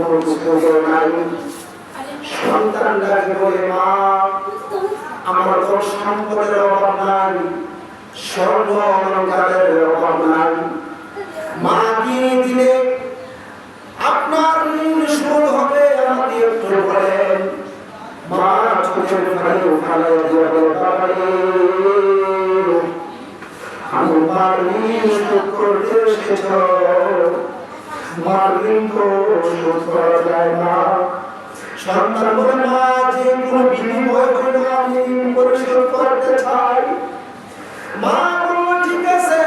কোনো কিছু নাই। সন্তানটাকে বলে মা আমার তো সম্পদের অভাব নাই, স্বর্ণ অলংকারের অভাব নাই, মা দিয়ে দিলে আপনার শোধ হবে আমাকে একটু বলেন। মা চোখের পানি ফালে দিয়ে বলে বাবারে আমি মার ঋণ শোধ করতে এসেছ, মার ঋণ তো শোধ করা যায় না। সন্তান বলে মা যে কোনো বিনিময় হইল আমি ঋণ পরিশোধ করতে চাই। মা বলল ঠিক আছে,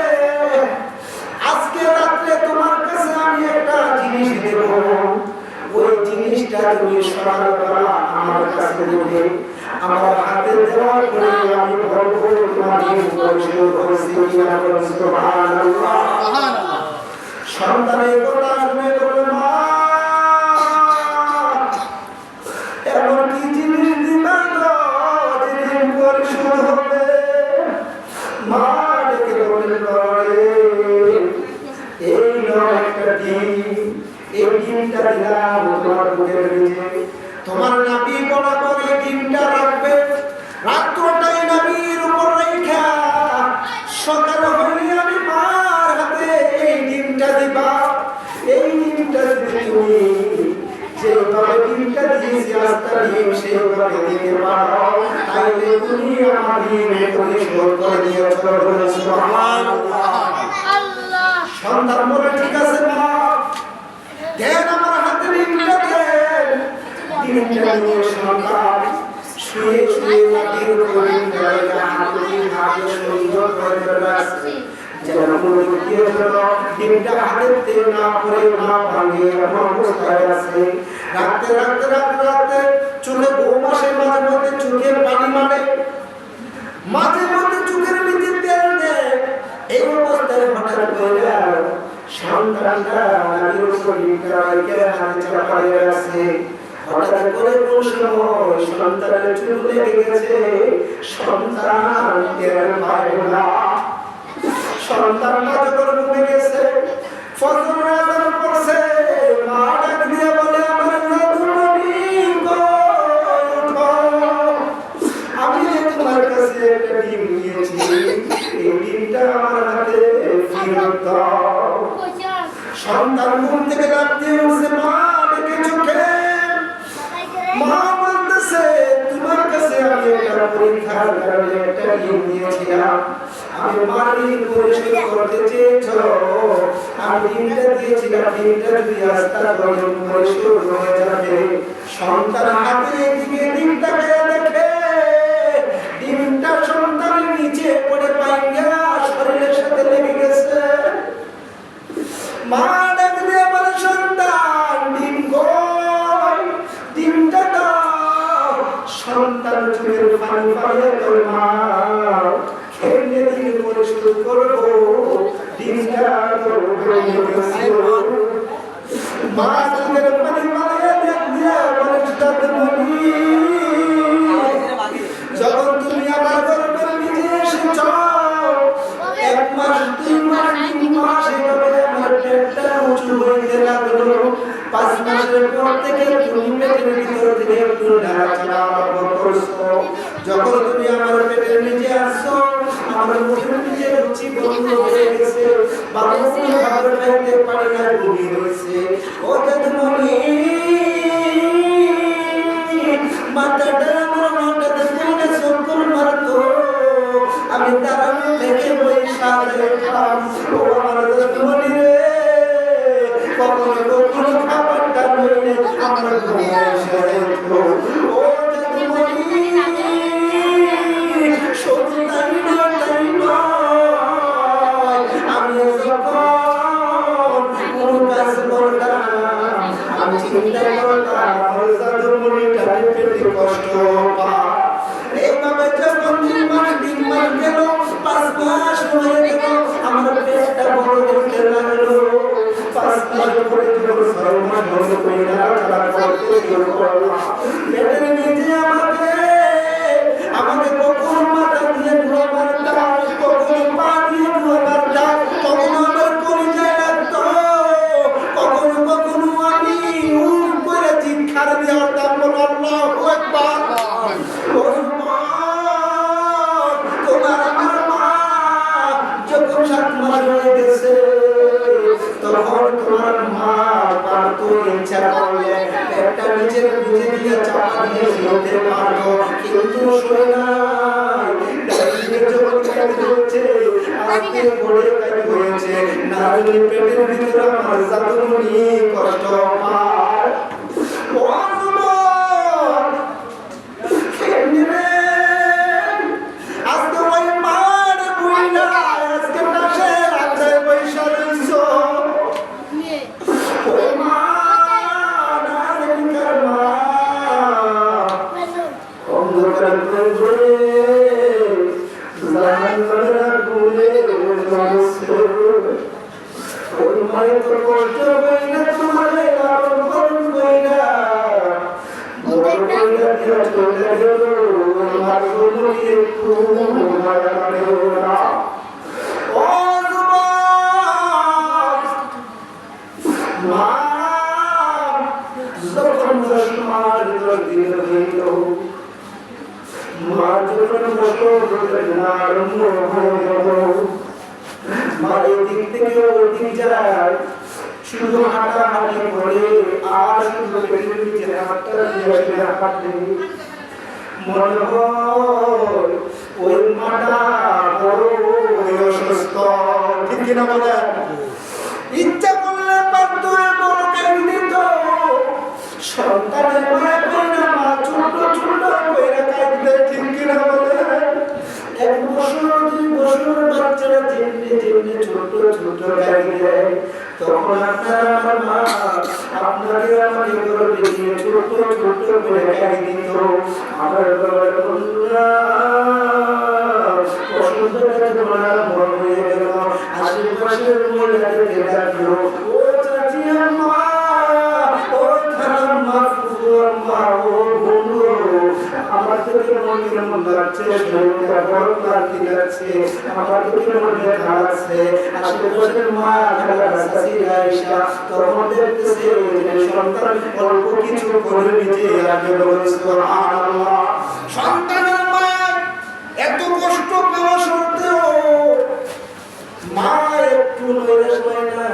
আজকে রাত্রে তোমার কাছে আমি একটা জিনিস দেব, ওই জিনিসটা তুমি সকালবেলা আমার কাছে দেবে, আমার হাতে দেওয়ার পরে আমি বলবো তোমার ঋণ পরিশোধ হয়েছে কিনা। সুবহানাল্লাহ। সন্তানের কথা শুনে বলল মা এমন কি জিনিস দিবা যে ঋণ পরিশোধ হবে? মা ডেকে বললেন এই নয় একটা ডিম, এই ডিমটা দিলাম তোমার বুকের নিচে, তোমার নাভি বরাবর এই ডিমটা রাখবে, রাত্রটাই নাভির উপর রেখা সকাল হলে আমি মার হাতে এই ডিমটা দিবা। এই ডিমটা দিলে তুমি যেভাবে ডিমটা দিয়েছি রাস্তা ডিম সেইভাবে দিতে পারো, তাইলে তুমি আমার ঋণ পরিশোধ করে দিয়েছ। সন্তান বলে ঠিক আছে মা দেন আমার হাতে ডিমটা দেন। ডিমটা নিয়ে সন্তান শুয়ে শুয়ে মাটির উপর ডিমটা হাতে সুন্দর করে রাখছে, যেন কোনো লুকিয়ে গেল ডিমটা হাতে না পড়ে না ভাঙে এমন অবস্থায় আছে। রাখতে রাখতে রাখতে রাখতে চোখে ঘুম আসে, মাঝে মধ্যে চোখের পানি মানে, মাঝে মধ্যে চোখের নিচে তেল দেয়। এই অবস্থায় হঠাৎ করে সন্তানটা নাভির উপর ডিমটা রেখে হাতে চাপায় আছে। হঠাৎ করে কোন সময় সন্তানের চুল লেগে গেছে, সন্তান টের পায় না। সন্তানটা যখন ঘুমে গেছে, ফজরের আযান পড়ছে, মা ডাক দিয়ে বলে আমার নাদুমণি গো ওঠো, আমি যে তোমার কাছে একটা ডিম নিয়েছি, এই ডিমটা আমার হাতে ফেরত দাও। সন্তান ঘুম থেকে ডাক দিয়ে উঠছে, মা ডেকে চোখে, মা বলতেছে তোমার কাছে আমি একটা পরীক্ষার কারণে একটা ডিম নিয়েছিলাম, আমি মার ঋণ পরিশোধ করতে চেয়েছ, আমি ডিমটা দিয়েছিলাম, ডিমটা দিয়ে রাস্তা ঋণ পরিশোধ হয়ে যাবে। সন্তান হাতে দিকে ডিমটা খেয়ে দেখে ডিমটা সন্তানের নিচে পড়ে পাইয়া শরীরের সাথে লেগে গেছে। মা ডাক দিয়ে বলে সন্তান ডিম কই, ডিমটা দাও। সন্তান চোখের পানি পায়ে বলে মা খেলে ঋণ পরিশোধ করবো, ডিমটা মা চোখের পানি পায়ে দেখ দিয়া বলে যখন তুমি আমার গর্ভের নিচে এসেছ, 1 মাস 2 মাস 3 মাস এভাবে আমার পেটটা উঁচু হইতে লাগলো। 5 মাসের পর থেকে তুমি পেটের ভিতর থেকে একটু নাড়াচাড়া আরম্ভ করছো। যখন তুমি আমার পেটের নিচে আসছো, আমার মুখের নিচে রুচি বন্ধ হয়ে গেছে, বাবুকে খাবার খাইতে পারি না, বমি হয়েছে। ও দাদুমণি মাথাটা আমার মাথাতে তুলে শঙ্কর মারতো, আমি তার থেকে পয়সা দেখলাম। ও আমার দাদুমণি রে, কখনো কখনো খাবারটা নইলে আমার ঘুমে এসে যেত। ও দাদুমণি শুধু তাই নয়, আমি যখন কোনো কাজ করতাম আমি চিন্তা করতাম আমার দাদুমণিটা পেটে কষ্ট পায়। এইভাবে যখন 2 মাস 3 মাস গেল, 5 মাস হয়ে গেল, আমার পেটটা বড় হতে লাগলো। 5 মাস পরে যখন 6 মাস হলো, নাড়াচাড়া করতে শুরু করলাম। পেটের নিচে আমাকে কখন মাথা দিয়ে ঘুমাবার ডাক, কখন পা দিয়ে ঘুমাবার ডাক, কখন আমার কলিজায় লাগতো, কখনো কখনো আমি আমার মা পারতো ইচ্ছা করলে একটা নিজের বুঝে দিয়ে চাপা দিয়ে শুনতে পারতো, কিন্তু শুনে নাই। যখন কাজ হচ্ছে আজকে পড়ে কাজ হয়েছে, নারীর পেটের ভিতরে আমার জাদুমণি কষ্ট পায়। আজকে ওই মার বুইনা আজকে নাশে রাতে বৈশা রইছ, ওই মা নারীর মা অন্ধকার করে জাহান্নামের আগুনে জ্বলছে। ওই মায়ের তো কষ্ট বইনা তোমারে লালন পালন কইরা বড় কইরা দিয়া চলে গেল, মার গুলো একটু মায়া লাগে না। ও যুবক মা যখন মার দিন হইল, মা যখন আরম্ভ হয়ে গেল, মা এদিক থেকে ওদিক যায়, শুধু হাঁটাহাঁটি করে আর শুধু পেটের নিচে হাতটা দিয়ে হাঁটে। মনে হয় ওই মাটা বড় অসুস্থ, ঠিক কিনা বলেন? ইচ্ছা করলে বাধ্য হয়ে বড় কাহিনী দিত, সন্তানের মায়া করে না, মা ছোট ছোট করে কাঁদবে, ঠিক কিনা বলেন? 1 বছর 2 বছর বাচ্চারা যেমনি যেমনি ছোট ছোট কাঁদবে, তখন আপনার আমার মা আপনাকে আমাকে গর্বে নিয়ে ছোট ছোট করে কাঁদিয়ে দিত। আমার বাবার বন্ধুরা অসুস্থতার তোমার মন হয়ে গেল, আশেপাশের মহিলাদেরকে ডাকলো, ও চাচি আম্মা, ও খালাম্মা, ফুফু আম্মা, ও বন্ধু, আমার তো কেমন কেমন লাগছে, শরীরটা বড় লাগতে যাচ্ছে, আমার তো কেমন ব্যথা লাগছে। আশেপাশের মা খালা চাচিরা আয়েশা তখন দেখতেছে সন্তান অল্প কিছু করে নিচে আগে বলে সুবহানাল্লাহ। সন্তানের মা এত কষ্ট পাওয়া সত্ত্বেও মা একটু নৈরাশ হয় না,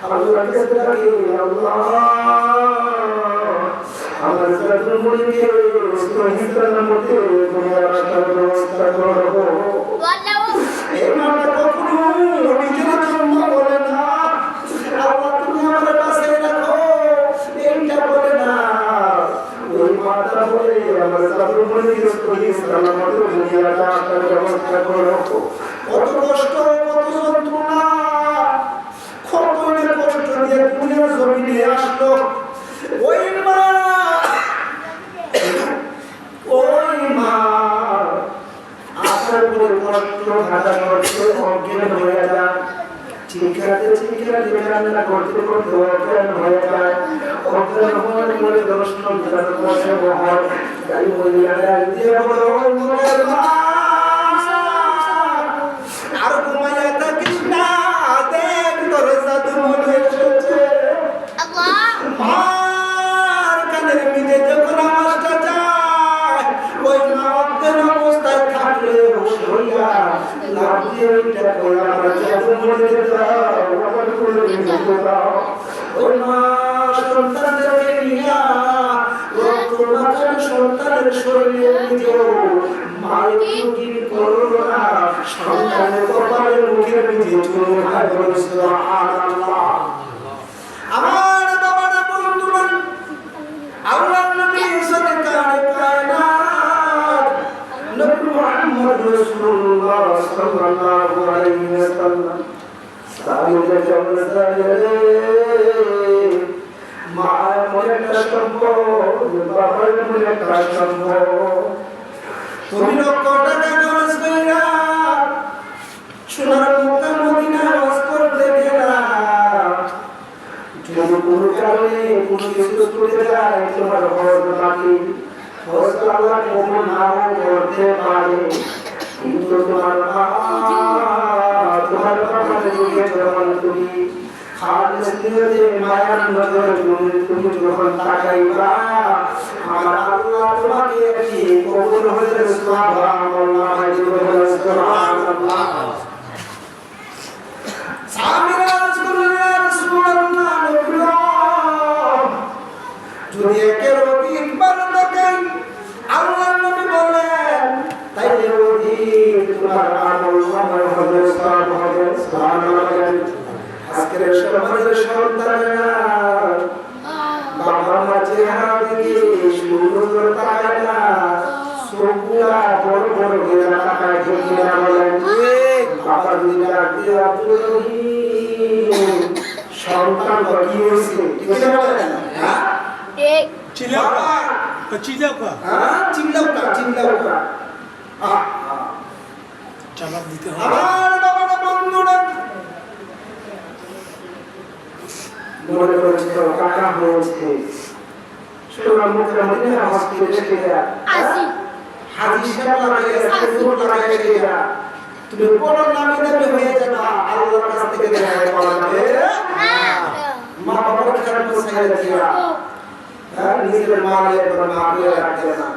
আল্লাহর কাছে ডাকে, আল্লাহ আমার জাদুমণিকে সহিষ্ণুতার মধ্যে দুনিয়ার রাস্তার ব্যবস্থা করবো। এই মাটা কখনো নিজের জন্য বলে না, আল্লাহ তুমি আমার কাছে রাখো, এইটা বলে না। ওই মাটা বলে আমার জাদুমণিকে সহিষ্ণুতার মধ্যে দুনিয়ার রাস্তার ব্যবস্থা করবো। কত কষ্ট, কত যন্ত্রণা, কত কষ্ট দিয়ে দুনিয়ার জমিনে আসলো। ওই মা আসার পরে কষ্ট ঘাটা করতে অজ্ঞান হয়ে যায়, চিকাতে চিকাতে কান্না করতে করতে অজ্ঞান হয়ে যায়। অজ্ঞান হওয়ার পরে দর্শন করার পরে হয় তাই মহিলারা দিয়ে বলো, আর ঘুমাইয়া থাকিস না, দেখ তোর জাদুমণি এসেছে। মার কানের মিলে যখন আওয়াজটা যায়, ওই মা অজ্ঞান অবস্থায় থাকলে হইয়া লাভ দিয়ে ওইটা করে আমার জাদুমণিকে দাও, আমার কোলে নিয়ে দাও। ওই মা সন্তানকে নিয়া রক্ত মাখানো সন্তানের শরীরে নিজেও মায়ের মুখের করোনা সন্তানের কপালের মুখের নিচে চুমু খায়, বলে সুবহানাল্লাহ। আমার বাবার বন্ধুগণ, আল্লাহর নবী সরকারে কায়নাত নবী মুহাম্মদ রাসূলুল্লাহ সাল্লাল্লাহু আলাইহি ওয়াসাল্লাম সাহাবীদের জন্য মায়ের মনে একটা সম্পদ, বাবার মনে একটা সম্পদ। তুমি লক্ষ টাকা খরচ কইরা সোনার মক্কা মদিনা হজ করতে গেলা, যদি কোনো কারণে কোনো কিছু ছুটে যায় তোমার হজ বাকি, হজ আল্লাহ কবুল নাও করতে পারে, কিন্তু তোমার বাবাকে যখন তুমি খালিস নিয়তে মায়ার নজরে তুমি যখন তাকাইবা, আমার আল্লাহ তোমাকে একটি কবুল হয়ে সুবহানাল্লাহ সুবহানাল্লাহ। সামিরা রাসূলুল্লাহ আজকের সমাজের সন্তানেরা বাবা মা চেহারা দিকে সুন্দর তাকায় না, চোখগুলা বড় বড় হয়ে তাকায়, ঠিক কিনা বলেন? বাবা যদি ডাক দিয়ে আপনি সন্তান কি হয়েছে, ঠিক কিনা বলেন? হ্যাঁ চিল্লাউকা চিল্লাউকা হ্যাঁ চিল্লাউকা চিল্লাউকা জবাব দিতে হবে। আমার বাবারা বন্ধুরা মনে করেছিল টাকা হয়েছে, শুনলাম মুখে মদিনা হসপিটালে গিয়া হাজি সাহেব লাগাইয়া ফেসবুক লাগাইয়া গিয়া তুমি বড় নামি দামি হয়ে যাবা, আল্লাহর কাছ থেকে রেহাই পাওয়া যাবে মা বাবার খেয়াল করে ছাইড়া দিয়া নিজের মা নিয়ে মা করে রাখবে না।